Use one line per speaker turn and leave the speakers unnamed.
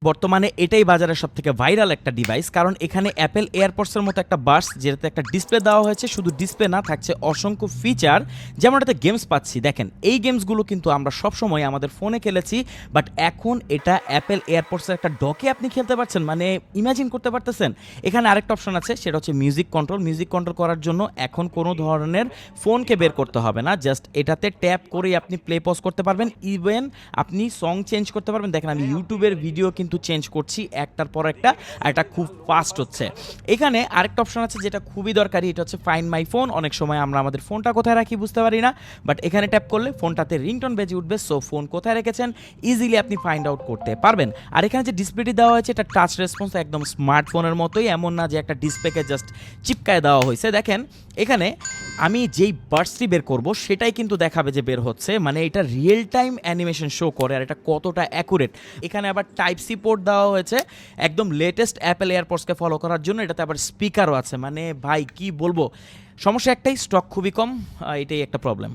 বর্তমানে এটাই বাজারের সবথেকে ভাইরাল একটা ডিভাইস, কারণ এখানে অ্যাপেল এয়ারপডসের মতো একটা বাডস, যেটাতে একটা ডিসপ্লে দেওয়া হয়েছে। শুধু ডিসপ্লে না, থাকছে অসংখ্য ফিচার, যেমন এটাতে গেমস পাচ্ছি। দেখেন, এই গেমসগুলো কিন্তু আমরা সবসময় আমাদের ফোনে খেলেছি, বাট এখন এটা অ্যাপেল এয়ারপডসের একটা ডকে আপনি খেলতে পারছেন। মানে ইমাজিন করতে পারতেছেন? এখানে আরেকটা অপশন আছে, সেটা হচ্ছে মিউজিক কন্ট্রোল। মিউজিক কন্ট্রোল করার জন্য এখন কোনো ধরনের ফোনকে বের করতে হবে না, জাস্ট এটাতে ট্যাপ করেই আপনি প্লে পজ করতে পারবেন। ইভেন আপনি সং চেঞ্জ করতে পারবেন। দেখেন, আমি ইউটিউবের ভিডিও কিন্তু চেঞ্জ করছি একটার পর একটা, আর এটা খুব ফাস্ট হচ্ছে। এখানে আরেকটা অপশন আছে যেটা খুবই দরকারি, এটা হচ্ছে ফাইন্ড মাই ফোন। অনেক সময় আমরা আমাদের ফোনটা কোথায় রাখি বুঝতে পারি না, বাট এখানে ট্যাপ করলে ফোনটাতে রিংটোন বেজে উঠবে। সো ফোন কোথায় রেখেছেন ইজিলি আপনি ফাইন্ড আউট করতে পারবেন। আর এখানে যে ডিসপ্লেটি দেওয়া হয়েছে, এটা টাচ রেসপন্স, একদম স্মার্টফোনের মতোই, এমন না যে একটা ডিসপ্লেকে জাস্ট চিপকায় দেওয়া হয়েছে। দেখেন, এখানে আমি যেই বার্ডসটি বের করব সেটাই কিন্তু দেখাবে যে বের হচ্ছে। মানে এটা রিয়েল টাইম অ্যানিমেশন শো করে, আর এটা কতটা অ্যাকুরেট। এখানে আবার টাইপ সি পোর্ট দেওয়া হয়েছে একদম লেটেস্ট অ্যাপেল এয়ারপডসকে ফলো করার জন্য। এটাতে আবার স্পিকারও আছে। মানে ভাই কি বলবো, সমস্যা একটাই, স্টক খুবই কম, এটাই একটা প্রবলেম।